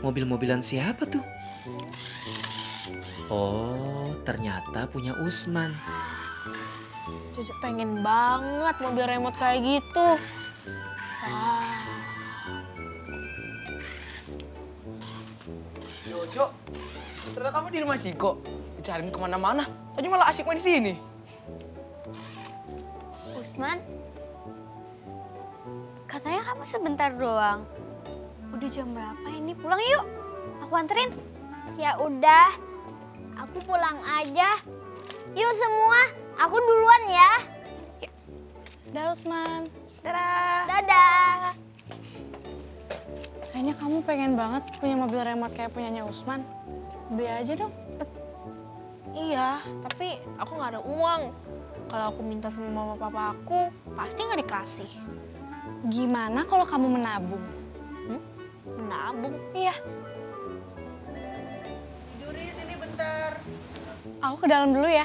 Mobil-mobilan siapa tuh? Oh, ternyata punya Usman. Jojo pengen banget mobil remote kayak gitu. Jojo, ternyata kamu di rumah Siko. Dicariin kemana-mana, tadi malah asik main di sini. Usman, katanya kamu sebentar doang. Udah jam berapa ini? Pulang yuk. Aku anterin. Ya udah, aku pulang aja. Yuk semua, aku duluan ya. Dah Usman. Dadah. Dadah. Kayaknya kamu pengen banget punya mobil remote kayak punyanya Usman. Beli aja dong. Iya, tapi aku nggak ada uang. Kalau aku minta sama mama papa aku, pasti nggak dikasih. Gimana kalau kamu menabung? Menabung. Iya. Duri, sini bentar. Aku ke dalam dulu ya.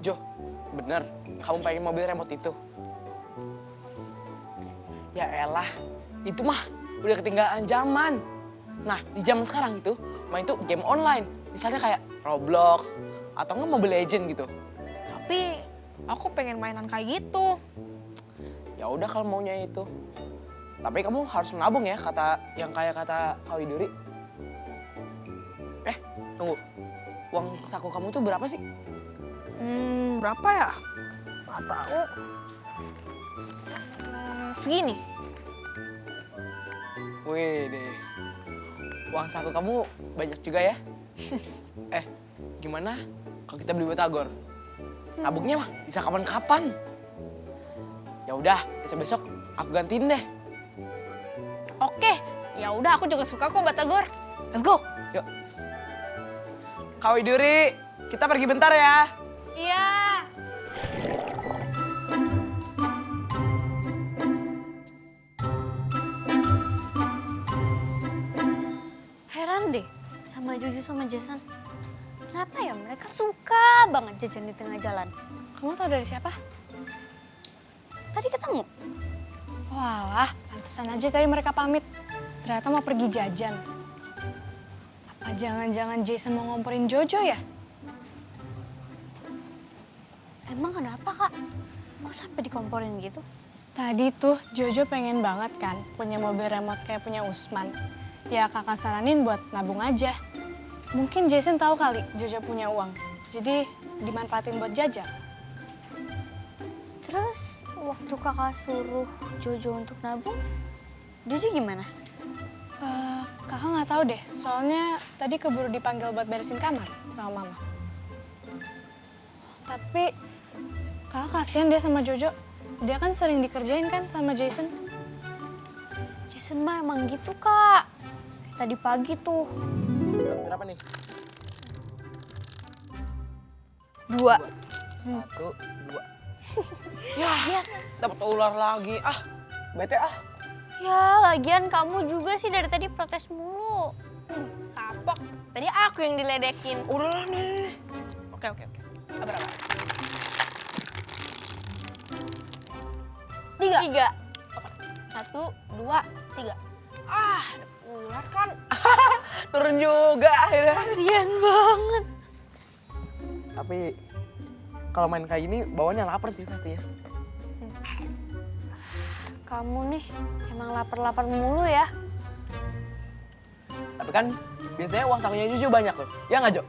Jo, bener, kamu pengen mobil remote itu? Ya elah, itu mah udah ketinggalan zaman. Nah, di zaman sekarang itu, main itu game online. Misalnya kayak Roblox, atau nggak Mobile Legend gitu. Tapi aku pengen mainan kayak gitu. Ya udah kalau maunya itu. Tapi kamu harus menabung ya, kata Kak Widuri. Tunggu. Uang saku kamu tuh berapa sih? Berapa ya? Nggak tahu. Segini. Wih deh. Uang saku kamu banyak juga ya. Gimana kalau kita beli batagor? Nabungnya mah bisa kapan-kapan. Ya udah, besok aku gantiin deh. Oke, ya udah aku juga suka kok batagor. Let's go. Yuk. Kak Widuri, kita pergi bentar ya. Iya. Heran deh sama Jojo sama Jason. Kenapa ya mereka suka banget jajan di tengah jalan? Kamu tahu dari siapa? Tadi ketemu. Walah, pantesan aja tadi mereka pamit. Ternyata mau pergi jajan. Apa jangan-jangan Jason mau ngomporin Jojo ya? Emang kenapa kak? Kok sampai dikomporin gitu? Tadi tuh Jojo pengen banget kan punya mobil remote kayak punya Usman. Ya kakak saranin buat nabung aja. Mungkin Jason tahu kali Jojo punya uang. Jadi dimanfaatin buat jajan. Terus waktu kakak suruh Jojo untuk nabung, Jojo gimana? Kakak nggak tahu deh, soalnya tadi keburu dipanggil buat beresin kamar sama mama. Tapi kakak kasihan dia sama Jojo. Dia kan sering dikerjain kan sama Jason. Jason mah emang gitu kak. Tadi pagi tuh. Berapa nih? 2. 1, 2. Yes. Dapat ular lagi. Bete ah. Ya lagian kamu juga sih dari tadi protes mulu. Kapok. Tadi aku yang diledekin. Udah lah nih. Oke. Berapa? 3. 1, 2, 3. Ada ular kan. Turun juga akhirnya. Kasian banget. Tapi kalau main kayak gini bawaannya lapar sih pastinya. Kamu nih emang lapar-lapar mulu ya. Tapi kan biasanya uang sakunya Jojo banyak loh. Ya nggak Jo?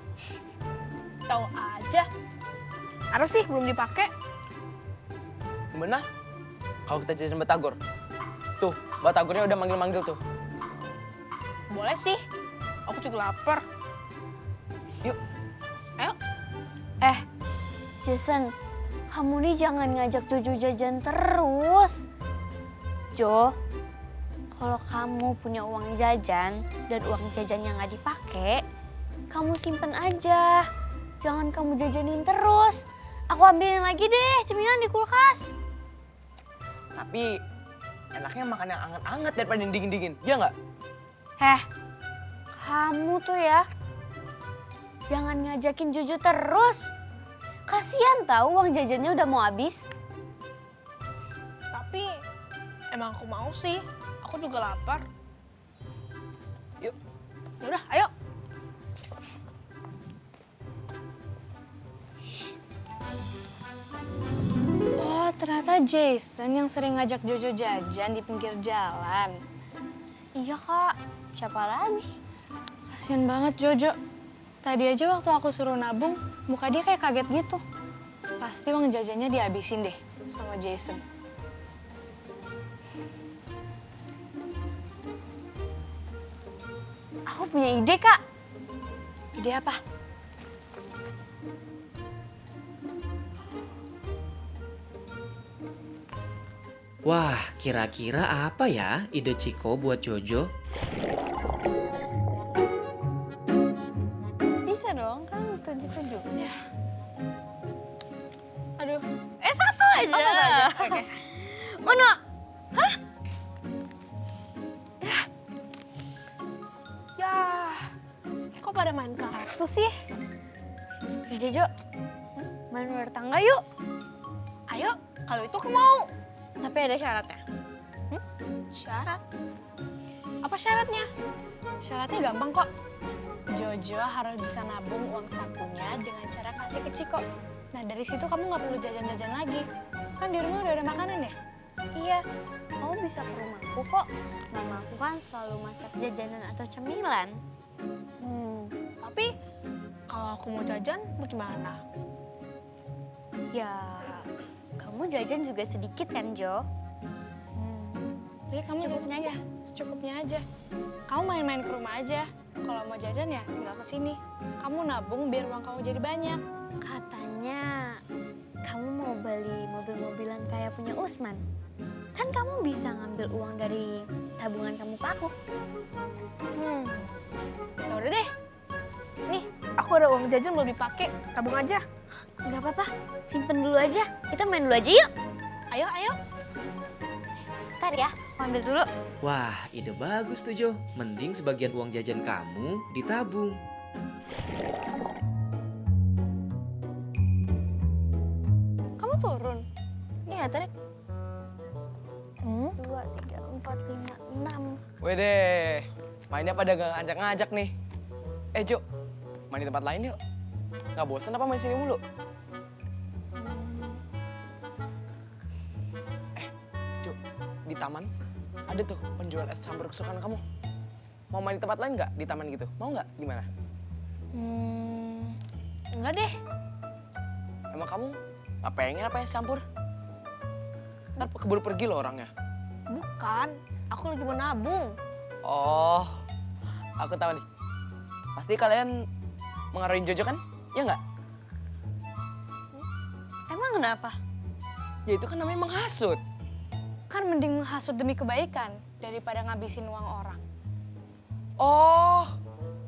Tahu aja. Harus sih belum dipakai. Gimana? Kalau kita jajan batagor. Tuh, batagornya udah manggil-manggil tuh. Boleh sih. Aku juga lapar. Yuk. Ayo. Jason, kamu nih jangan ngajak Jojo jajan terus. Jo, kalau kamu punya uang jajan dan uang jajannya nggak dipakai, kamu simpen aja. Jangan kamu jajanin terus. Aku ambilin lagi deh cemilan di kulkas. Tapi enaknya makan yang anget-anget daripada yang dingin-dingin. Iya nggak? Kamu tuh ya, jangan ngajakin Jojo terus. Kasian tahu uang jajannya udah mau habis. Tapi Emang aku mau sih. Aku juga lapar. Yuk. Yaudah, ayo. Oh, ternyata Jason yang sering ngajak Jojo jajan di pinggir jalan. Iya kak, siapa lagi? Kasian banget Jojo. Tadi aja waktu aku suruh nabung, muka dia kayak kaget gitu. Pasti uang jajannya dihabisin deh sama Jason. Aku punya ide kak. Ide apa? Wah, kira-kira apa ya ide Ciko buat Jojo? Bisa dong, kan 7-7. Ya. Aduh, Satu aja. oke. Uno. Ya, kok pada main kartu sih? Jojo, main luar tangga yuk. Ayo, kalau itu aku mau. Tapi ada syaratnya. Syarat? Apa syaratnya? Syaratnya gampang kok. Jojo harus bisa nabung uang sakunya dengan cara kasih ke Ciko. Nah dari situ kamu nggak perlu jajan-jajan lagi. Kan di rumah udah ada makanan ya? Iya, kamu bisa ke rumahku kok. Mamaku kan selalu masak jajanan atau cemilan. Tapi kalau aku mau jajan, mau gimana? Ya, kamu jajan juga sedikit kan, Jo? Jadi kamu Secukupnya aja. Secukupnya aja. Kamu main-main ke rumah aja. Kalau mau jajan ya tinggal ke sini. Kamu nabung biar uang kamu jadi banyak. Katanya kamu mau beli mobil-mobilan kayak punya Usman. Kan kamu bisa ngambil uang dari tabungan kamu ke aku. Ya udah deh. Nih, aku ada uang jajan belum dipakai. Tabung aja. Nggak apa-apa, simpen dulu aja. Kita main dulu aja yuk. Ayo, ayo. Ntar ya, aku ambil dulu. Wah, ide bagus tuh Jo. Mending sebagian uang jajan kamu ditabung. Kamu turun. Iya, tadi. 2, 3, 4, 5, 6. Wede, mainnya pada gak ngajak-ngajak nih. Jo, main di tempat lain yuk. Nggak bosan apa main sini mulu? Jo, di taman ada tuh penjual es campur kesukaan kamu. Mau main di tempat lain nggak? Di taman gitu. Mau nggak? Gimana? Enggak deh. Emang kamu nggak pengen apa es campur? Ntar keburu pergi loh orangnya. Bukan. Aku lagi mau nabung. Oh, aku tahu nih. Pasti kalian mengaruhin Jojo kan? Ya nggak? Emang kenapa? Ya itu kan namanya menghasut. Kan mending menghasut demi kebaikan daripada ngabisin uang orang. Oh,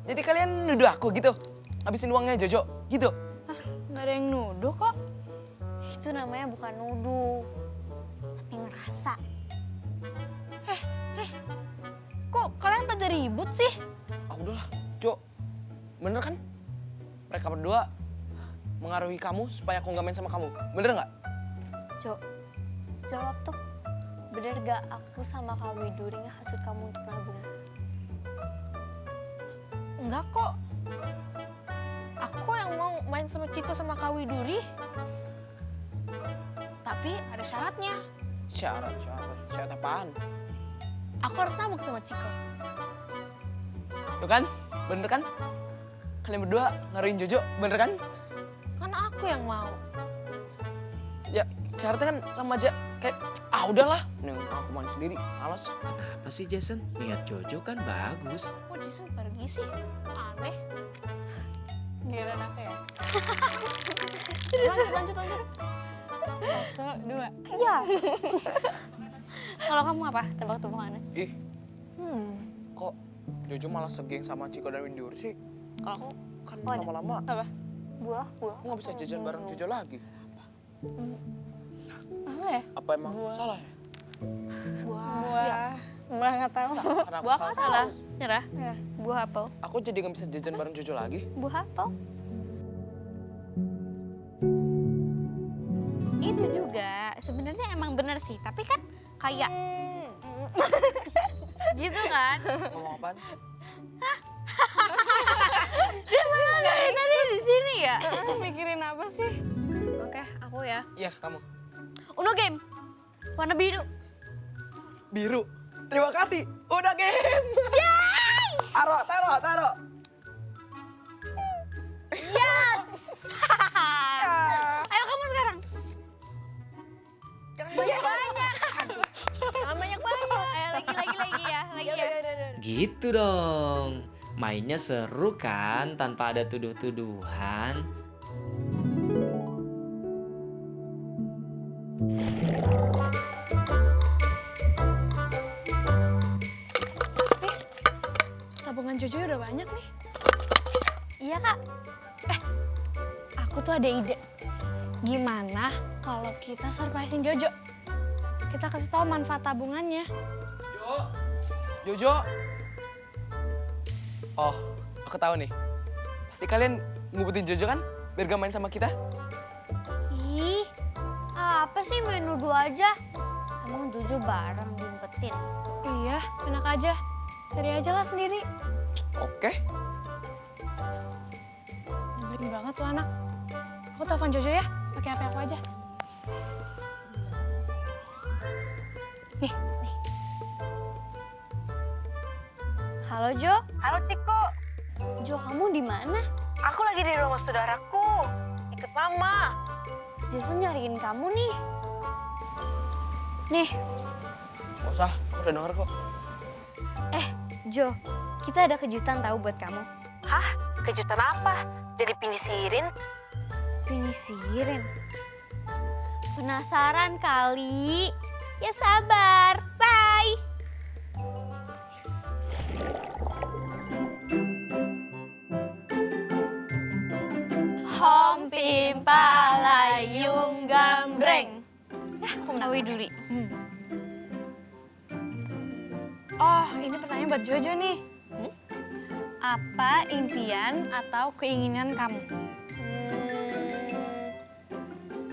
jadi kalian nuduh aku gitu? Habisin uangnya Jojo, gitu? Nggak ada yang nuduh kok. Itu namanya bukan nuduh, tapi ngerasa. Kok kalian pada ribut sih? Udahlah, Jo. Bener kan? Mereka berdua mengaruhi kamu supaya aku nggak main sama kamu. Bener nggak? Jo, jawab tuh. Bener gak aku sama Kak Widuri ngehasut kamu untuk nabung? Enggak kok. Aku kok yang mau main sama Ciko sama Kak Widuri. Tapi ada syaratnya. Syarat apaan? Aku harus nabung sama Ciko. Tuh kan? Bener kan? Kalian berdua ngaruhin Jojo, bener kan? Kan aku yang mau. Ya, syaratnya kan sama aja. Kayak, udahlah. Nih, aku main sendiri, males. Kenapa sih Jason? Niat Jojo kan bagus. Kok Jason pergi sih? Aneh. Giliran aku ya. Lanjut. 1, 2. Iya. Kalau kamu apa? Tebak-tebakannya. Ih, kok Jojo malah segeng sama Ciko dan Windur sih? Kalau aku kan ada. lama-lama Buah. aku nggak bisa jajan bareng Jojo lagi. Apa ya? Apa emang salah ya? Buah nggak tahu. Karena aku Buah salah. salah. Nyerah. Ya. Buah apel. Aku jadi nggak bisa jajan bareng Jojo lagi. Buah apel. Itu juga sebenarnya emang bener sih, tapi kan kayak gitu kan. Ngomong apaan? Dia memang dari tadi di sini ya. Mikirin apa sih? Oke, aku ya. Iya, kamu. Uno game. Warna biru. Biru. Terima kasih. Udah game. Taruh. Ayo kamu sekarang. Jangan banyak-banyak. Jangan banyak-banyak. Ayo lagi ya. Gitu dong. Mainnya seru kan tanpa ada tuduh-tuduhan. Tabungan Jojo udah banyak nih. Iya kak. Aku tuh ada ide. Gimana kalau kita surprisein Jojo? Kita kasih tahu manfaat tabungannya. Jojo. Oh, aku tahu nih. Pasti kalian ngumpetin Jojo kan? Biar gak main sama kita. Ih, apa sih main nuduh aja? Emang Jojo bareng diumpetin. Iya, enak aja. Cari aja lah sendiri. Oke. Nyebelin banget tuh anak. Aku telepon Jojo ya, pakai HP aku aja. Nih. Halo Jo. Halo Tiko, Jo, kamu di mana? aku lagi di rumah saudaraku. Ikut mama. Jason nyariin kamu nih. Nih, Gak usah, aku udah denger kok. Jo, kita ada kejutan tahu buat kamu. Hah? Kejutan apa? Jadi penisirin? Penisirin. Penasaran kali? Ya sabar. Bye. Hom pimpa layung gambreng. Awi duri. Oh, ini pertanyaan buat Jojo nih. Apa impian atau keinginan kamu?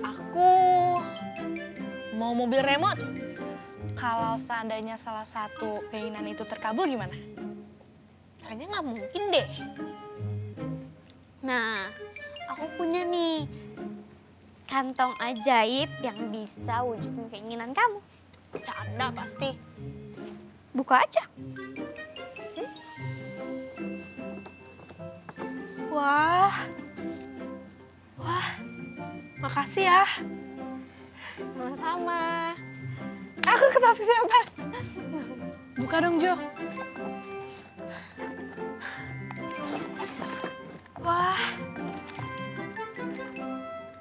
Aku mau mobil remote. Kalau seandainya salah satu keinginan itu terkabul gimana? Kayaknya nggak mungkin deh. Nah, aku punya nih kantong ajaib yang bisa wujudin keinginan kamu. Canda pasti. Buka aja. Wah. Makasih ya. Sama-sama. Aku ke tas siapa? Buka dong, Jo. Wah.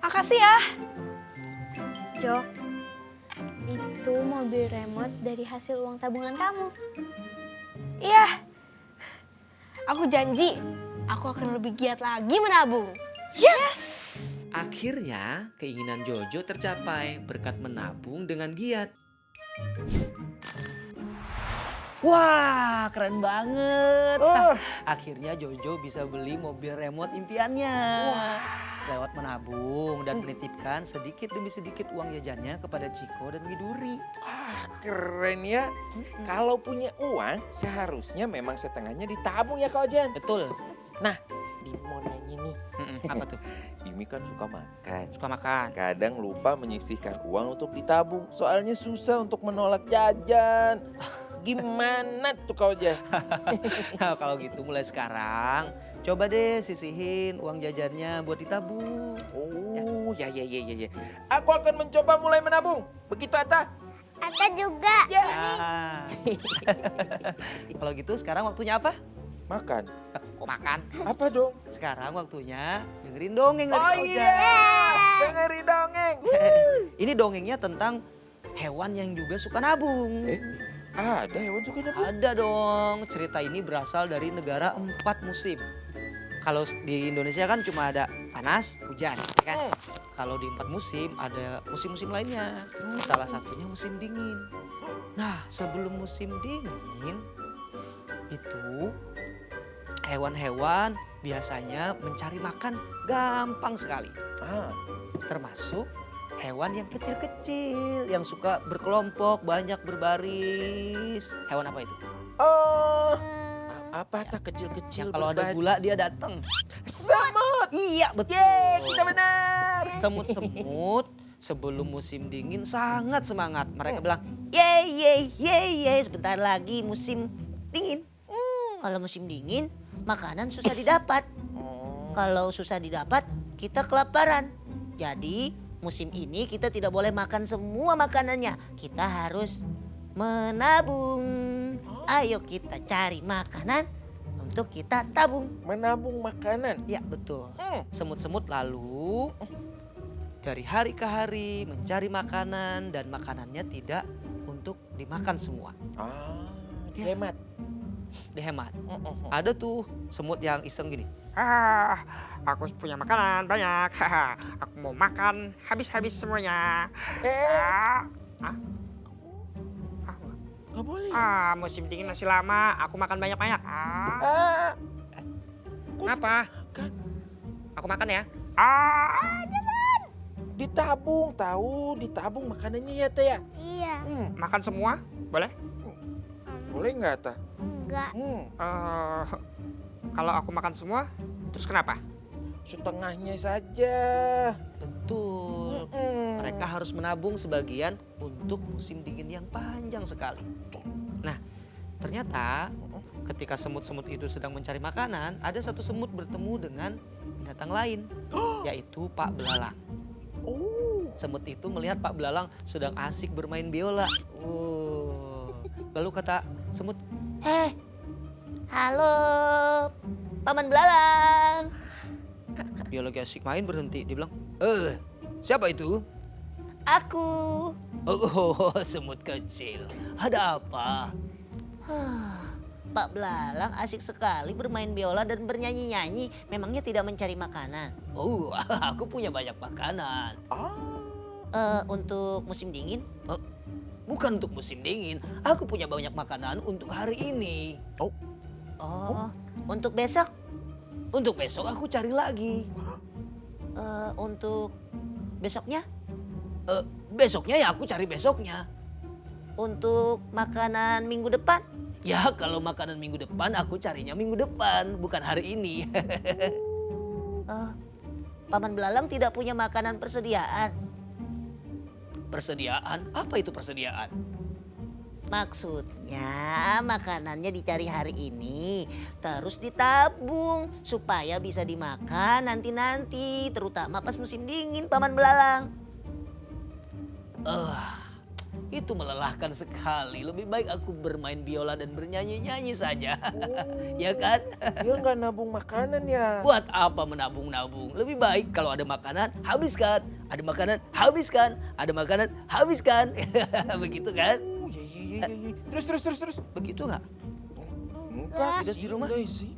Makasih ya. Jo, itu mobil remote dari hasil uang tabungan kamu. Iya. Aku janji, aku akan lebih giat lagi menabung. Akhirnya keinginan Jojo tercapai berkat menabung dengan giat. Wah, keren banget. Akhirnya Jojo bisa beli mobil remote impiannya. Lewat menabung dan menitipkan sedikit demi sedikit uang jajannya kepada Ciko dan Widuri. Keren ya. Kalau punya uang seharusnya memang setengahnya ditabung ya Kak Ojan. Betul. Dimi mau nanya nih. Apa tuh? Dimi kan suka makan. Suka makan. Kadang lupa menyisihkan uang untuk ditabung. Soalnya susah untuk menolak jajan. Gimana tuh Kak Ojan? Nah, kalau gitu mulai sekarang coba deh sisihin uang jajannya buat ditabung. Oh, ya. Aku akan mencoba mulai menabung. Begitu Ata? Ata juga. Ah. Kalau gitu sekarang waktunya apa? Makan. Kok makan? Apa dong? Sekarang waktunya dengerin dongeng dari Oh Kak Ojak. iya, dengerin dongeng. Ini dongengnya tentang hewan yang juga suka nabung. Ada hewan suka nabung? Ada dong. Cerita ini berasal dari negara 4 musim. Kalau di Indonesia kan cuma ada panas, hujan, ya kan? Kalau di 4 musim ada musim-musim lainnya. Salah satunya musim dingin. Nah, sebelum musim dingin itu hewan-hewan biasanya mencari makan gampang sekali. Ah, Termasuk hewan yang kecil-kecil, yang suka berkelompok, banyak berbaris. Hewan apa itu? Oh, apa tak kecil-kecil Yang kalau ada berbaris? gula dia datang. Semut. Iya betul. Yeay, kita benar. Semut-semut sebelum musim dingin sangat semangat. Mereka bilang, yeay, yeay, yeay, yeay. Sebentar lagi musim dingin. Kalau musim dingin, makanan susah didapat. Kalau susah didapat, kita kelaparan. Jadi musim ini kita tidak boleh makan semua makanannya. Kita harus menabung. Ayo kita cari makanan untuk kita tabung. Menabung makanan. Ya betul. Semut-semut lalu dari hari ke hari mencari makanan dan makanannya tidak untuk dimakan semua. Ah, Ya. hemat. Dihemat. Ada tuh semut yang iseng gini. Aku punya makanan banyak. Aku mau makan habis-habis semuanya. Gak boleh. Musim dingin masih lama. Aku makan banyak-banyak. Ah, Kenapa? makan. Aku makan ya. Ditabung, tahu? Ditabung makanannya ya, Teh ya? Iya, Makan semua? Boleh? Boleh nggak, Teh? enggak. Kalau aku makan semua, terus kenapa? Setengahnya saja. Betul. Mereka harus menabung sebagian untuk musim dingin yang panjang sekali. Nah, ternyata ketika semut-semut itu sedang mencari makanan, ada satu semut bertemu dengan binatang lain, yaitu Pak Belalang. Oh, Semut itu melihat Pak Belalang sedang asik bermain biola. Lalu kata semut, Halo, Paman Belalang. dia lagi asik main berhenti. Dia bilang, siapa itu? Aku. Oh, semut kecil. Ada apa? Pak Belalang asik sekali bermain biola dan bernyanyi-nyanyi. Memangnya tidak mencari makanan? Oh, aku punya banyak makanan. Untuk musim dingin? Bukan untuk musim dingin. Aku punya banyak makanan untuk hari ini. Oh, untuk besok? Untuk besok aku cari lagi. Untuk besoknya? Besoknya ya aku cari besoknya. Untuk makanan minggu depan? Ya kalau makanan minggu depan aku carinya minggu depan, bukan hari ini. Paman Belalang tidak punya makanan persediaan. Persediaan? Apa itu persediaan? Maksudnya makanannya dicari hari ini, terus ditabung supaya bisa dimakan nanti-nanti, terutama pas musim dingin, Paman Belalang. Itu melelahkan sekali. Lebih baik aku bermain biola dan bernyanyi-nyanyi saja. Ya kan? dia nggak nabung makanan ya? Buat apa menabung-nabung? Lebih baik kalau ada makanan, habiskan. Ada makanan, habiskan. Ada makanan, habiskan. Begitu kan? Iya. Terus. Begitu nggak? Enggak Tidak di rumah? Enggak sih.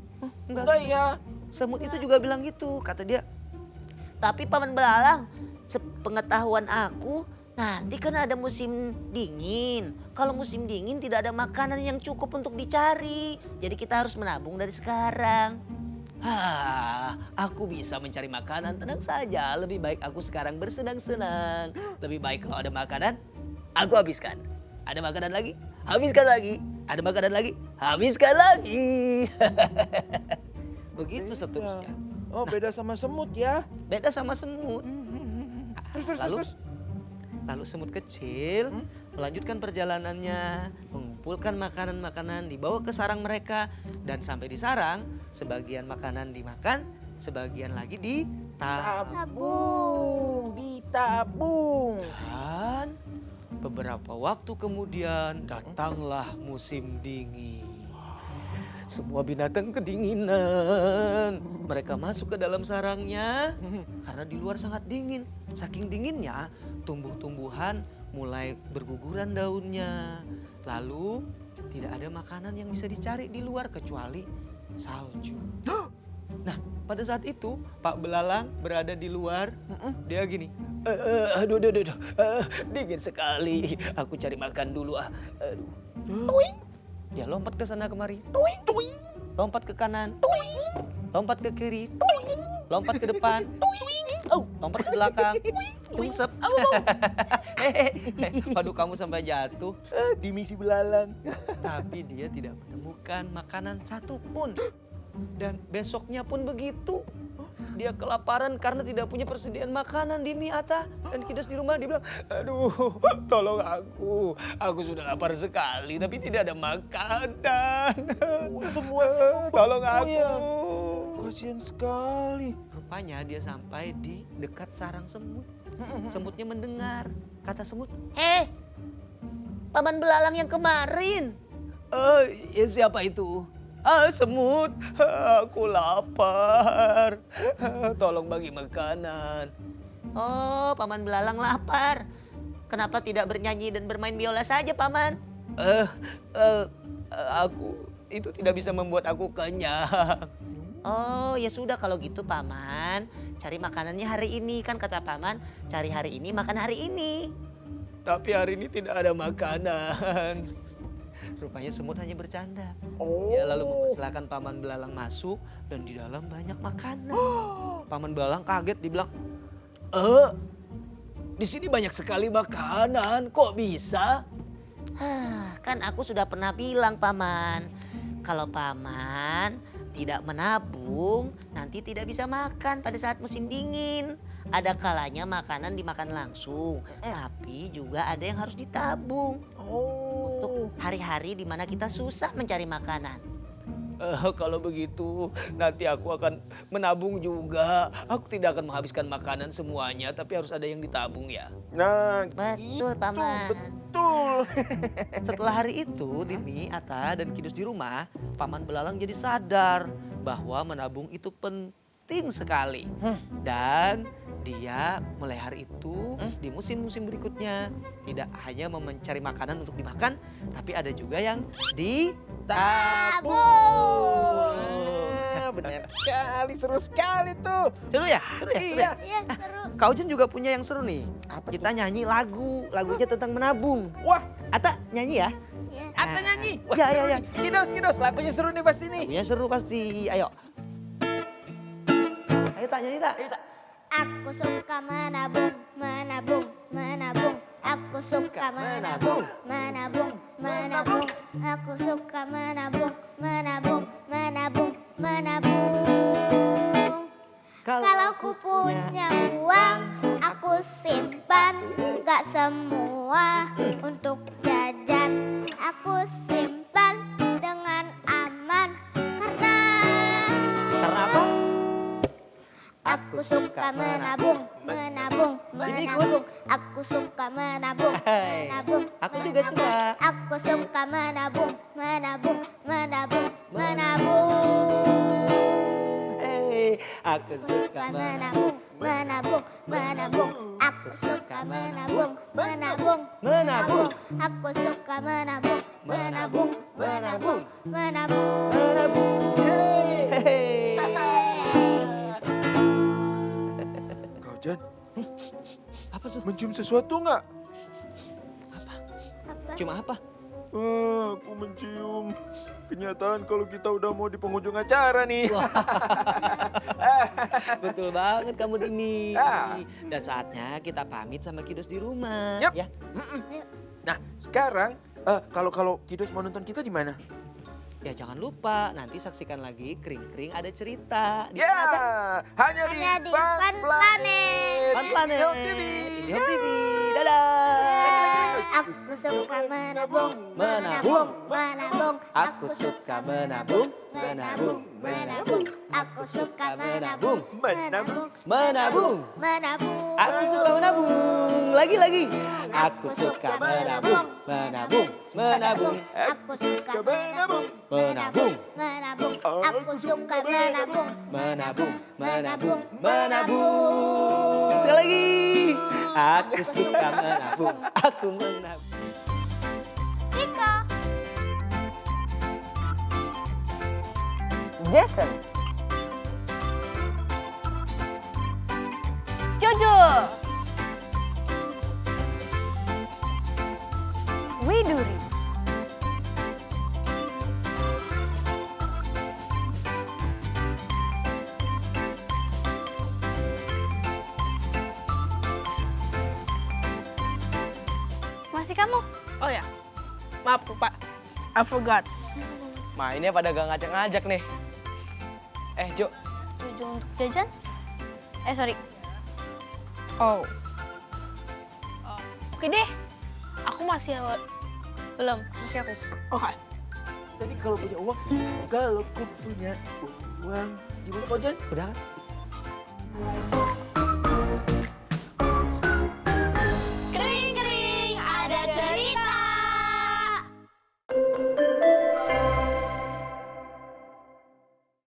Enggak. ya. Semut itu juga bilang gitu, kata dia. Tapi Paman Belalang, sepengetahuan aku, nanti kan ada musim dingin. Kalau musim dingin tidak ada makanan yang cukup untuk dicari. Jadi kita harus menabung dari sekarang. Aku bisa mencari makanan, tenang saja. Lebih baik aku sekarang bersenang-senang. Lebih baik kalau ada makanan, aku habiskan. Ada makanan lagi, habiskan lagi. Ada makanan lagi, habiskan lagi. Begitu seterusnya. Oh, beda sama semut ya? Beda sama semut. Terus. Lalu semut kecil melanjutkan perjalanannya, mengumpulkan makanan-makanan, dibawa ke sarang mereka. Dan sampai di sarang, sebagian makanan dimakan, sebagian lagi ditabung. Ditabung. Dan beberapa waktu kemudian datanglah musim dingin. Semua binatang kedinginan. Mereka masuk ke dalam sarangnya karena di luar sangat dingin. Saking dinginnya, tumbuh-tumbuhan mulai berguguran daunnya. Lalu tidak ada makanan yang bisa dicari di luar kecuali salju. Nah, pada saat itu Pak Belalang berada di luar. Dia gini, aduh, dingin sekali. Aku cari makan dulu. Aduh. Dia lompat ke sana kemari. Lompat ke kanan. Lompat ke kiri. lompat ke depan, lompat ke belakang, tungsep. Waduh, kamu sampai jatuh. Di misi belalang. Tapi dia tidak menemukan makanan satupun. Dan besoknya pun begitu. Dia kelaparan karena tidak punya persediaan makanan di Miata. Dan Kidos di rumah dia bilang, aduh tolong aku. Aku sudah lapar sekali tapi tidak ada makanan. Semuanya Tolong aku. ya. Kasian sekali. Rupanya dia sampai di dekat sarang semut. Semutnya mendengar. Kata semut, Paman belalang yang kemarin. ya siapa itu? Semut, aku lapar. Tolong bagi makanan. Oh, Paman belalang lapar. Kenapa tidak bernyanyi dan bermain biola saja, Paman? Aku itu tidak bisa membuat aku kenyang. Oh, ya sudah kalau gitu, Paman. Cari makanannya hari ini. Kan kata Paman, cari hari ini, makan hari ini. Tapi hari ini tidak ada makanan. Rupanya semut hanya bercanda. Dia lalu mempersilahkan Paman belalang masuk dan di dalam banyak makanan. Paman belalang kaget, dibilang, di sini banyak sekali makanan, kok bisa? Kan aku sudah pernah bilang, Paman. Kalau Paman tidak menabung, nanti tidak bisa makan pada saat musim dingin. Ada kalanya makanan dimakan langsung, tapi juga ada yang harus ditabung. Untuk hari-hari di mana kita susah mencari makanan. Kalau begitu nanti aku akan menabung juga. Aku tidak akan menghabiskan makanan semuanya, tapi harus ada yang ditabung ya. Nah, Betul, Paman. betul. Setelah hari itu, Dimi, Ata, dan Kidos di rumah, Paman belalang jadi sadar bahwa menabung itu penting sekali. Dan dia mulai hari itu di musim-musim berikutnya tidak hanya mencari makanan untuk dimakan, tapi ada juga yang ditabung. Benar sekali, seru sekali tuh. Seru ya? Seru ya? Seru ya? Iya seru. Kak Ujin juga punya yang seru nih. Apa Kita nyanyi lagunya tentang menabung. Wah, Ata nyanyi ya? Ata nyanyi. Wah, Ya, seru ya, ya. nih. Kidos, lagunya seru nih pasti nih. Lagunya seru pasti. Ayo. Ayo Tak, nyanyi Tak. Aku suka menabung, menabung, menabung. Aku suka menabung, menabung, menabung. Aku suka menabung, menabung, menabung, menabung. Kalau ku punya uang, aku simpan. Gak semua untuk jajan. Aku simpan dengan aman. Karena apa? Aku suka menabung, menabung, menabung. Aku suka menabung, menabung. Aku juga suka. Aku suka menabung, menabung, menabung, menabung. Aku suka Menabung, menabung, menabung. Aku suka menabung, menabung, menabung. Aku suka menabung, menabung, menabung, menabung. Menabung. Kau Jan, Apa tuh? mencium sesuatu nggak? Cuma apa? Aku mencium kenyataan kalau kita udah mau di penghujung acara nih. Betul banget kamu Dimi. Ah. Dan saatnya kita pamit sama Kidos di rumah. Yap. Ya. Nah, sekarang kalau Kidos mau nonton kita di mana? Ya jangan lupa nanti saksikan lagi Kring-Kring ada cerita. Di Ya, mana? hanya di Hanya di Fun Fun Planet. Fun Planet. Indihome TV. Indihome TV. Dadah. Aku suka menabung, Menabung. menabung. Aku suka menabung, menabung, menabung. Aku suka menabung, menabung, Menabung. menabung. Aku suka menabung. Lagi. Aku suka menabung, menabung, menabung. Aku suka menabung, Menabung. menabung. Aku suka menabung, Menabung, menabung, menabung. Sekali lagi. Aku suka menabung, aku menabung. Jason. Jojo. Widuri. ngasih kamu. Oh ya, maaf lupa. I forgot. Mainnya pada gak ngajak-ngajak nih. Jo, Jojo untuk jajan? Sorry. Oh. Oke deh, aku masih Belum, masih aku. oke. Jadi kalau punya uang, gimana kau Jan? Udah.